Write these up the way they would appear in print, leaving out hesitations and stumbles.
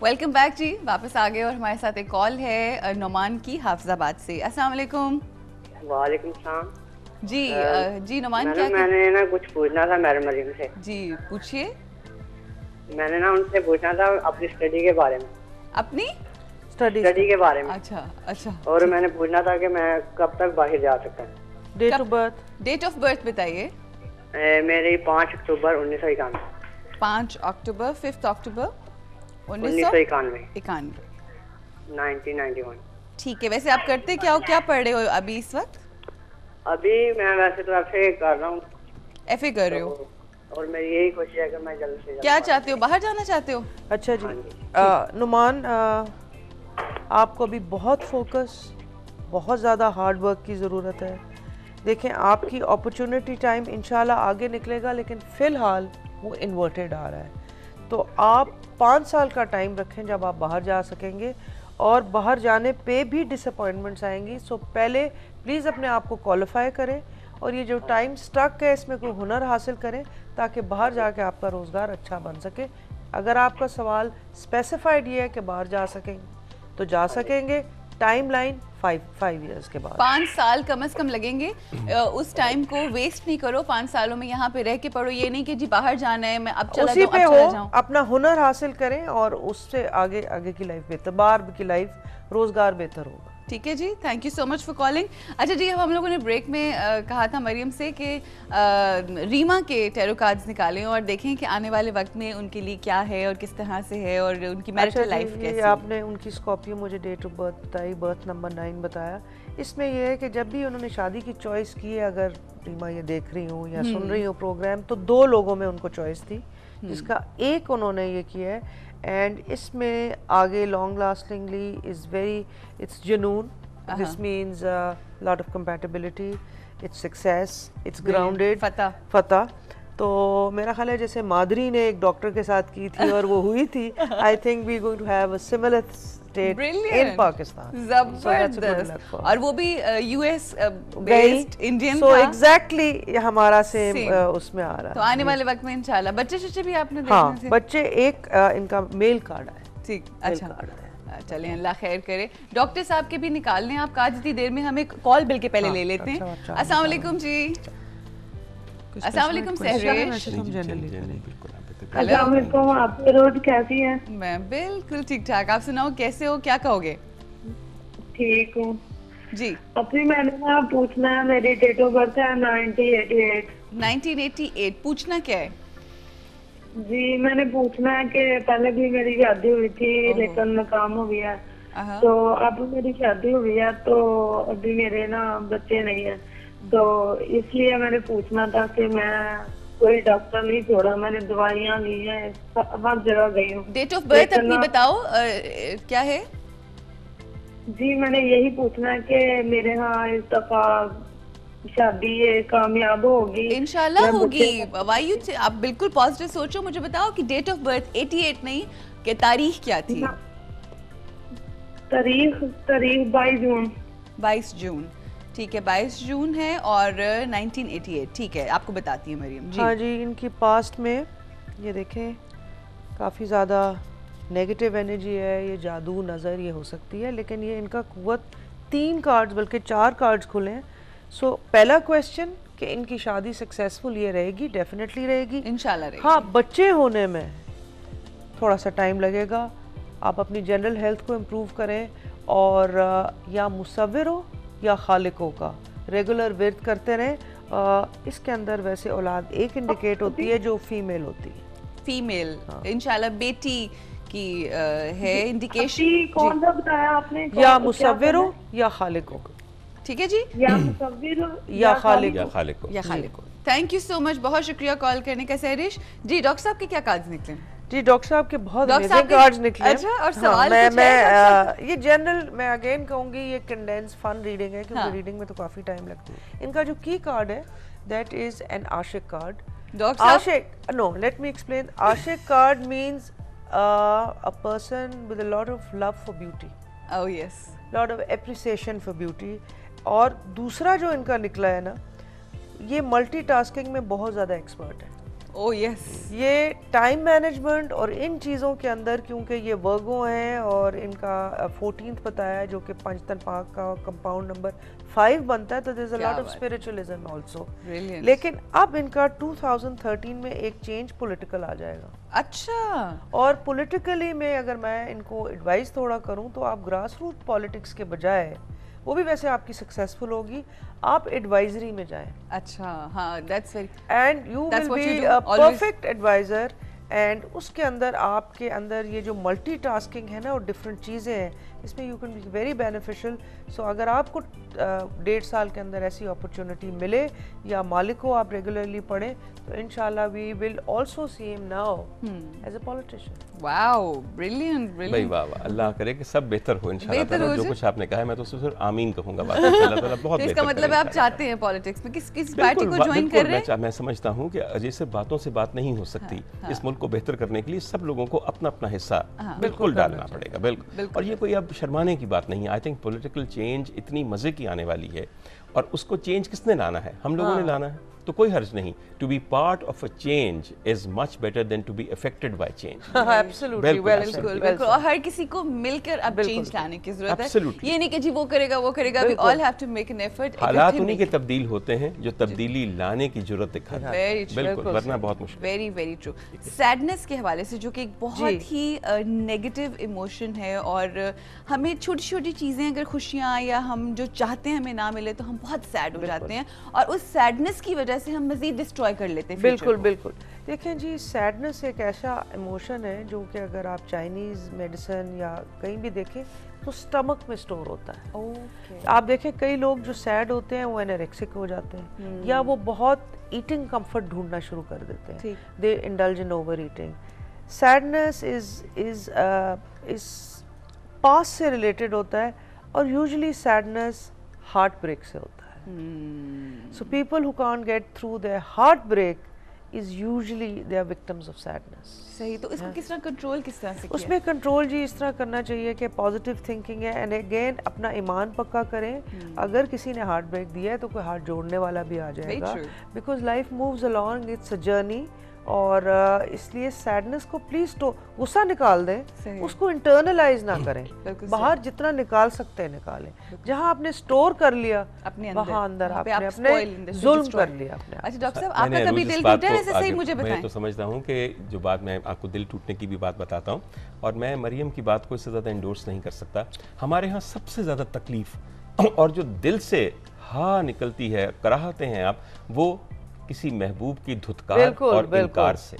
Welcome back जी, वापस आ गए और हमारे साथ एक कॉल है नुमान की हाफिजाबाद से। अस्सलाम वालेकुम। वालेकुम सलाम जी जी नुमान, मैंने ना कुछ पूछना था मैडम मरीम से। जी पूछिए। मैंने ना उनसे पूछना था अपनी स्टडी के बारे में। अपनी स्टडी के बारे में। अच्छा अच्छा। और मैंने पूछना था कि मैं कब तक बाहर जा सकता हूँ। डेट ऑफ बर्थ बताइए। मेरी 5 अक्टूबर 1991। 5 अक्टूबर 5 अक्टूबर 1991। 1991। ठीक है, वैसे आप करते क्या हो, क्या पढ़ रहे हो अभी इस वक्त? अभी मैं वैसे तो FA कर रहा हूँ। FA कर रहे हो? और मेरी यही कोशिश है कि मैं जल्द से जल्द। क्या चाहते हो, बाहर जाना चाहते हो? अच्छा जी। नुमान, आपको अभी बहुत फोकस, बहुत ज़्यादा हार्ड वर्क की ज़रूरत है। देखें, आपकी अपॉर्चुनिटी टाइम इंशाल्लाह आगे निकलेगा, लेकिन फ़िलहाल वो इन्वर्टेड आ रहा है। तो आप 5 साल का टाइम रखें जब आप बाहर जा सकेंगे, और बाहर जाने पे भी डिसअपॉइंटमेंट्स आएंगी। सो पहले प्लीज़ अपने आप को क्वालिफाई करें, और ये जो टाइम स्टक है इसमें कोई हुनर हासिल करें, ताकि बाहर जाके आपका रोज़गार अच्छा बन सके। अगर आपका सवाल स्पेसिफाइड ये है कि बाहर जा सकेंगे तो जा सकेंगे। टाइम लाइन 5 इयर्स के बाद 5 साल कम से कम लगेंगे। उस टाइम को वेस्ट नहीं करो, 5 सालों में यहाँ पे रह के पढ़ो। ये नहीं कि जी बाहर जाना है, मैं अब चला जाऊं, अब चला जाऊं। अपना हुनर हासिल करें और उससे आगे की लाइफ बेहतर, बाहर की लाइफ, रोजगार बेहतर होगा। ठीक है जी, thank you so much for calling. अच्छा जी, हम लोगों ने ब्रेक में कहा था मरियम से कि रीमा के टैरो कार्ड्स निकालें और देखें कि आने वाले वक्त में उनके लिए क्या है और किस तरह से है, और उनकी मैरिटल लाइफ कैसी है। आपने उनकी स्कॉर्पियो, मुझे डेट ऑफ बर्थ बताई, बर्थ नंबर 9 बताया। इसमें यह है कि जब भी उन्होंने शादी की चॉइस की है, अगर रीमा ये देख रही हूँ या सुन रही हूँ प्रोग्राम, तो 2 लोगों में उनको चॉइस थी, जिसका एक उन्होंने ये किया है। एंड इसमें आगे लॉन्ग लास्टिंगली इट्स जुनून, this means lot of compatibility, its success, it's grounded, फतह। तो मेरा ख्याल है जैसे माधुरी ने एक डॉक्टर के साथ की थी और वो हुई थी, I think we going to have a similar state in Pakistan. जबरदस्त। और वो भी US बेस्ड इंडियन था। एग्जैक्टली हमारा सेम उसमें आ रहा है। तो आने वाले वक्त में इंशाल्लाह। बच्चे भी आपने देखने हाँ, बच्चे एक इनका मेल कार्ड है। ठीक, अच्छा, चलें अल्लाह खैर करे। डॉक्टर साहब के भी निकालने आप का जितनी देर में, हम एक कॉल बिल के पहले ले लेते हैं। अस्सलाम वालेकुम जी। अस्सलाम वालेकुम सहरेश। अस्सलाम वालेकुम, आप रोज कैसी हैं? मैं बिल्कुल ठीक ठाक, आप सुनाओ कैसे हो, क्या कहोगे? ठीक हूँ जी। अभी मैंने ना पूछना है, मेरी डेट ऑफ बर्थ है 1988। 1988 पूछना क्या है? जी मैंने पूछना है कि पहले भी मेरी शादी हुई थी लेकिन नाकाम हो गया, तो अब मेरी शादी हुई है तो अभी मेरे ना बच्चे नहीं है, तो इसलिए मैंने पूछना था कि मैं कोई डॉक्टर नहीं छोड़ा, मैंने दवाइयाँ ली हैं, हर जगह गई हूँ। डेट ऑफ बर्थ अपनी बताओ क्या है? जी मैंने यही पूछना है कि मेरे यहाँ इस दफा शादी कामयाब होगी, इंशाल्लाह होगी। आप बिल्कुल पॉजिटिव सोचो। मुझे बताओ कि डेट ऑफ बर्थ 88 नहीं, कि तारीख क्या थी? तारीख 22 जून। 22 जून, ठीक है, 22 जून है और 1988। ठीक है, आपको बताती है मरियम जी। हाँ जी, इनकी पास्ट में ये देखें काफ़ी ज़्यादा नेगेटिव एनर्जी है, ये जादू नज़र ये हो सकती है, लेकिन ये इनका कुव्वत 3 कार्ड्स बल्कि 4 कार्ड्स खुले हैं। सो पहला क्वेश्चन कि इनकी शादी सक्सेसफुल ये रहेगी, डेफिनेटली रहेगी, इंशाल्लाह रहेगी। हाँ, बच्चे होने में थोड़ा सा टाइम लगेगा। आप अपनी जनरल हेल्थ को इम्प्रूव करें, और या मुसव्विर हो या खालिकों का रेगुलर विर्द करते रहें। इसके अंदर वैसे औलाद एक इंडिकेट होती है जो फीमेल होती है, फीमेल। इंशाल्लाह बेटी की है इंडिकेशन। कौन सा बताया आपने? या मुसव्विर हो या खालिकों। ठीक है जी, या मुसव्विर या खालिको। थैंक यू सो मच, बहुत शुक्रिया कॉल करने का सहरिश जी। डॉक्टर साहब के क्या कार्ड्स निकले? जी डॉक्टर साहब के बहुत अमेजिंग कार्ड्स निकले। अच्छा, और सवाल मैं ये जनरल मैं अगेन कहूंगी, ये कंडेंस फन रीडिंग है, क्योंकि रीडिंग में तो काफी टाइम लगता है। इनका जो की कार्ड है दैट इज एन आशिक कार्ड। आशिक, नो, लेट मी एक्सप्लेन। आशिक card means a person with a lot of love for beauty. Oh yes. Lot of appreciation for beauty. और दूसरा जो इनका निकला है ना, ये मल्टीटास्किंग में बहुत ज़्यादा एक्सपर्ट है। Oh yes. ये टाइम मैनेजमेंट और इन चीज़ों के अंदर, क्योंकि ये वर्गो हैं और इनका 14th बताया है जो कि पंचतन पाक का कंपाउंड नंबर 5 बनता है, तो there is a lot of spiritualism also. लेकिन अब इनका 2013 में एक चेंज पॉलिटिकल आ जाएगा। अच्छा। और पॉलिटिकली में अगर मैं इनको एडवाइस थोड़ा करूं तो आप ग्रास रूट पॉलिटिक्स के बजाय, वो भी वैसे आपकी सक्सेसफुल होगी, आप एडवाइजरी में जाएं। अच्छा, हाँ, that's very, and you will be a perfect adviser. And उसके अंदर आपके अंदर ये जो मल्टीटास्किंग है ना और डिफरेंट चीज़ें हैं, इसमें you can be very beneficial. So अगर आपको 1.5 साल के अंदर ऐसी अपॉर्चुनिटी मिले या मालिक को आप रेगुलरली पढ़ें, तो इंशाल्लाह we will also see him now as a politician. Wow, brilliant भाई ब्रिलियंट। वाह वाह, अल्लाह करे कि सब बेहतर हो इंशाल्लाह बेहतर ताला। हो जो जाए। कुछ आपने कहा है मैं तो सिर्फ आमीन कहूंगा बात। अल्लाह ताला बहुत तो बेहतर इसका मतलब है आप चाहते हैं पॉलिटिक्स में किस पार्टी को ज्वाइन कर रहे हैं? मैं समझता हूँ कि जैसे बातों से बात नहीं हो सकती, इस मुल्क को बेहतर करने के लिए सब लोगों को अपना अपना हिस्सा बिल्कुल डालना पड़ेगा। बिल्कुल। और ये कोई अब शर्माने की बात नहीं है। आई थिंक पॉलिटिकल चेंज इतनी मजे की आने वाली है, और उसको चेंज किसने लाना है? हम लोगों ने लाना है, तो कोई हर्ज नहीं। To be part of a change is much better than to be affected by change. Absolutely, बिल्कुल बिल्कुल। और हर किसी को मिलकर अब चेंज लाने की जरूरत है। ये नहीं कि जी वो करेगा वो करेगा, we all have to make an effort. हालात उन्हीं के तब्दील होते हैं जो तब्दीली लाने की जरूरत दिखाते हैं। वेरी ट्रू, बिल्कुल, वरना बहुत मुश्किल। Very very true. सैडनेस के हवाले से, जो कि एक बहुत ही नेगेटिव इमोशन है, और हमें छोटी छोटी चीज़ें, अगर खुशियाँ या हम जो चाहते हैं हमें ना मिले तो हम बहुत सैड हो जाते हैं, और उस सैडनेस की वजह से हम मजीद डिस्ट्रॉय कर लेते हैं। बिल्कुल बिल्कुल। देखें जी, सैडनेस एक ऐसा इमोशन है जो कि अगर आप चाइनीज़ मेडिसिन या कहीं भी देखें तो स्टमक में स्टोर होता है। ओके। आप देखें कई लोग जो सैड होते हैं वो एनोरेक्सिक हो जाते हैं, या वो बहुत ईटिंग कंफर्ट ढूंढना शुरू कर देते हैं। They indulge in overeating. Sadness is past से रिलेटेड होता है, और यूजुअली सैडनेस हार्ट ब्रेक से होता है। So people who can't get through their heartbreak is usually they are victims of sadness. सही। तो इसको किस तरह कंट्रोल, किस तरह से किया? उसमें कंट्रोल जी इस तरह करना चाहिए कि पॉजिटिव थिंकिंग है, एंड अगेन अपना ईमान पक्का करें। अगर किसी ने हार्ट ब्रेक दिया है तो कोई हार्ट जोड़ने वाला भी आ जाएगा, because life moves along, it's a journey. और इसलिए सैडनेस को प्लीज तो गुस्सा निकाल दें, उसको इंटरनलाइज ना करें। बाहर जितना निकाल सकते हैं निकालें। जहां आपने स्टोर कर लिया अपने वहां अंदर आपने अपने जुल्म कर लिया अपने। अच्छा डॉक्टर साहब, आपका कभी दिल टूटा है? ऐसे सही मुझे बताएं। मैं तो समझता हूं कि जो बात, मैं आपको दिल टूटने की भी बात बताता हूं, और मैं मरियम की बात को इससे ज़्यादा इंडोर्स नहीं कर सकता। हमारे यहाँ सबसे ज़्यादा तकलीफ और जो दिल से हाँ निकलती है, कराहते हैं आप, वो किसी महबूब की धुतकार और इनकार से।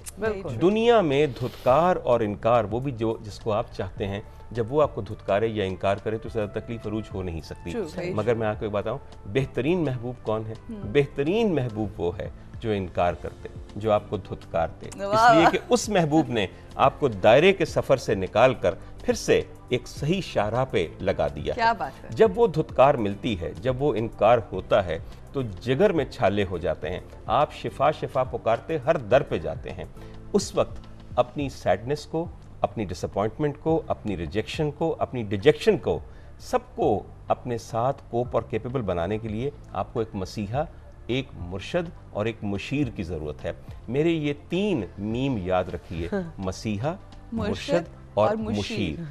दुनिया में धुतकार और इनकार, वो भी जो जिसको आप चाहते हैं, जब वो आपको धुतकारे या इनकार करे तो ज़्यादा तकलीफ अरूज हो नहीं सकती। मगर मैं आपको बताऊं, बेहतरीन महबूब कौन है? बेहतरीन महबूब वो है जो इनकार करते, जो आपको धुतकारते, इसलिए कि उस महबूब ने आपको दायरे के सफर से निकाल कर फिर से एक सही शाहराह पे लगा दिया। क्या बात है। जब वो धुतकार मिलती है, जब वो इनकार होता है, तो जिगर में छाले हो जाते हैं। आप शिफा शिफा पुकारते हर दर पे जाते हैं। उस वक्त अपनी सैडनेस को, अपनी डिसअपॉइंटमेंट को, अपनी रिजेक्शन को, अपनी डिजेक्शन को, सबको अपने साथ कोप और कैपेबल बनाने के लिए आपको एक मसीहा, एक मुर्शद और एक मुशीर की ज़रूरत है। मेरे ये 3 मीम याद रखिए, मसीहा, मुर्शद और मुशीर।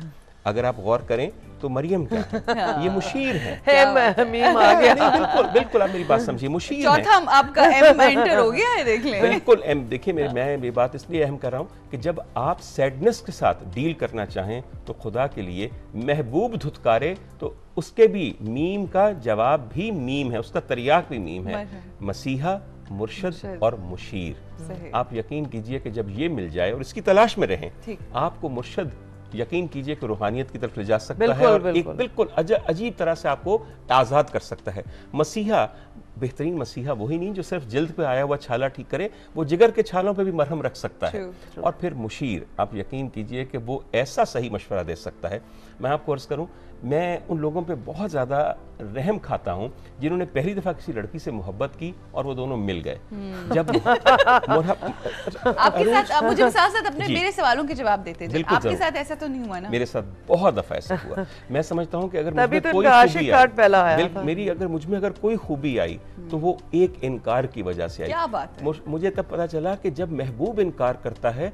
अगर आप गौर करें तो मरियम क्या है? ये मुशीर है। मीम आ गया। नहीं, बिल्कुल बिल्कुल, आप मेरी बात समझिए, मुशीर है। चौथा आपका एम एंटर हो गया है, देख लें। बिल्कुल एम। देखिए मैं ये बात इसलिए अहम कर रहा हूँ कि जब आप सैडनेस के साथ डील करना चाहें तो खुदा के लिए महबूब धुतकारे तो उसके भी मीम का जवाब भी मीम है, उसका तरियाक भी मीम है। मसीहा, मुर्शद और मुशीर। आप यकीन कीजिए कि जब ये मिल जाए और इसकी तलाश में रहें, आपको मुर्शद यकीन कीजिए कि रूहानियत की तरफ ले जा सकता है, और एक बिल्कुल अजीब तरह से आपको आज़ाद कर सकता है। मसीहा, बेहतरीन मसीहा वही नहीं जो सिर्फ जिल्द पे आया हुआ छाला ठीक करे, वो जिगर के छालों पे भी मरहम रख सकता है। और फिर मुशीर, आप यकीन कीजिए कि वो ऐसा सही मशवरा दे सकता है। मैं आपको अर्ज़ करूं, मैं उन लोगों पे बहुत ज़्यादा रहम खाता हूँ जिन्होंने पहली दफ़ा किसी लड़की से मोहब्बत की और वो दोनों मिल गए। जब आपके साथ आप मुझे साथ साथ अपने मेरे सवालों के जवाब देते थे, आपके साथ ऐसा तो नहीं हुआ ना? मेरे साथ बहुत दफ़ा ऐसा हुआ। मैं समझता हूँ कि अगर तभी तो कोई आशिक कार्ड पहला आया था। मेरी अगर मुझ में अगर कोई खूबी आई तो वो एक इनकार की वजह से आई। क्या बात है? मुझे तब पता चला कि जब महबूब इनकार करता है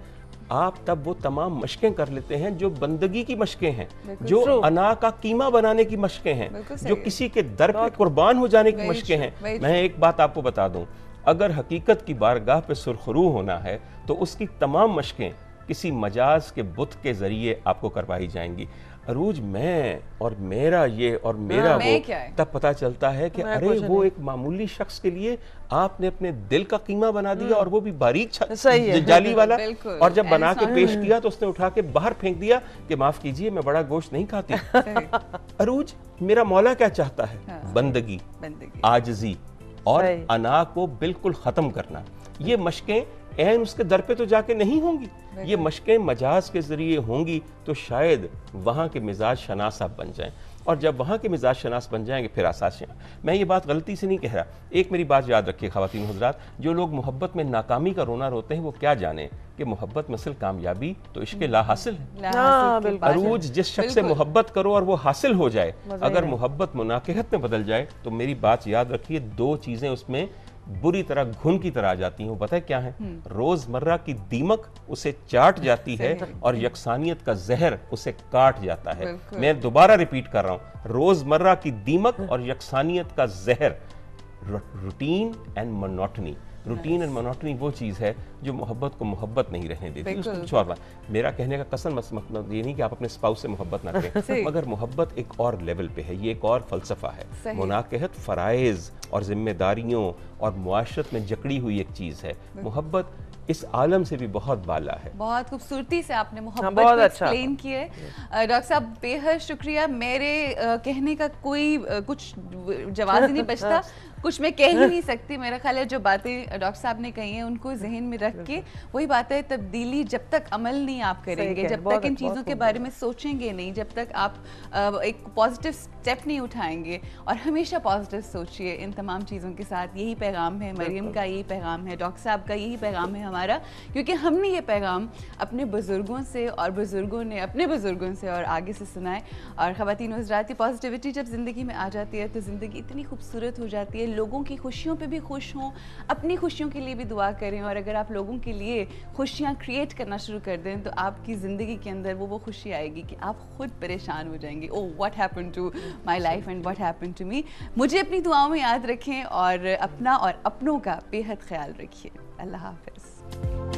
आप तब वो तमाम मशकें कर लेते हैं जो बंदगी की मशकें हैं, जो अना का कीमा बनाने की मशकें हैं, जो किसी के दर पे कुर्बान हो जाने की मशकें हैं। मैं एक बात आपको बता दूं, अगर हकीकत की बारगाह पे सुरखरू होना है तो उसकी तमाम मशकें किसी मजाज के बुत के जरिए आपको करवाई जाएंगी। अरूज मैं और मेरा ये और मेरा वो तब पता चलता है कि अरे वो एक मामूली शख्स के लिए आपने अपने दिल का कीमा बना दिया और वो भी बारीक जाली वाला। और जब बना के पेश किया तो उसने उठा के बाहर फेंक दिया कि माफ कीजिए मैं बड़ा गोश्त नहीं खाती। अरूज मेरा मौला क्या चाहता है? बंदगी, आजिज़ी और अना को बिल्कुल खत्म करना। ये मशकें ऐन उसके दर पे तो जाके नहीं होंगी, ये मशकें मजाज के जरिए होंगी तो शायद वहाँ के मिजाज शनास आप बन जाएं। और जब वहाँ के मिजाज शनास बन जाएंगे फिर आसासियाँ। मैं ये बात गलती से नहीं कह रहा। एक मेरी बात याद रखिए ख़वातीन हज़रात, जो लोग मोहब्बत में नाकामी का रोना रोते हैं वो क्या जाने कि मोहब्बत में असल कामयाबी तो इश्क़ ला हासिल है। अरूज जिस शख्स से मोहब्बत करो और वो हासिल हो जाए, अगर मोहब्बत मुनाकिहत में बदल जाए तो मेरी बात याद रखिए, दो चीज़ें उसमें बुरी तरह घुन की तरह आ जाती हैं। पता है क्या है? रोजमर्रा की दीमक उसे चाट जाती है और यकसानियत का जहर उसे काट जाता है। मैं दोबारा रिपीट कर रहा हूं, रोजमर्रा की दीमक और यकसानियत का जहर, routine and monotony. Routine and monotony वो चीज़ है जो मोहब्बत को मोहब्बत नहीं रहने देती। उसको कुछ और बात, मेरा कहने का कसम मतलब ये नहीं कि आप अपने स्पाउस से मोहब्बत ना करें, मगर मोहब्बत एक और लेवल पे है, ये एक और फलसफा है। मुनाकिहत फ़राइज़ और जिम्मेदारियों और मुआशरत में जकड़ी हुई एक चीज़ है। मोहब्बत इस आलम से भी बहुत बाला है। बहुत खूबसूरती से आपने मोहब्बत को एक्सप्लेन किया है डॉक्टर साहब, बेहद शुक्रिया। मेरे कहने का कोई कुछ जवाब ही नहीं बचता, कुछ मैं कह ही नहीं सकती। मेरा ख्याल है जो बातें डॉक्टर साहब ने कही हैं उनको जहन में रख के वही बातें, तब्दीली जब तक अमल नहीं आप करेंगे, जब तक इन चीज़ों के बारे में सोचेंगे नहीं, जब तक आप एक पॉजिटिव स्टेप नहीं उठाएंगे, और हमेशा पॉजिटिव सोचिए इन तमाम चीज़ों के साथ। यही पैगाम है मरियम का, यही पैगाम है डॉक्टर साहब का, यही पैगाम है हमारा, क्योंकि हमने ये पैगाम अपने बुज़ुर्गों से और बुज़ुर्गों ने अपने बुज़ुर्गों से और आगे से सुना है। और ख़वातीन हज़रात, पॉजिटिविटी जब ज़िंदगी में आ जाती है तो ज़िंदगी इतनी खूबसूरत हो जाती है। लोगों की खुशियों पे भी खुश हों, अपनी खुशियों के लिए भी दुआ करें, और अगर आप लोगों के लिए खुशियाँ क्रिएट करना शुरू कर दें तो आपकी ज़िंदगी के अंदर वो खुशी आएगी कि आप खुद परेशान हो जाएंगे, oh what happened to my life and what happened to me. मुझे अपनी दुआओं में याद रखें और अपना और अपनों का बेहद ख्याल रखिए। अल्लाह हाफ़िज़।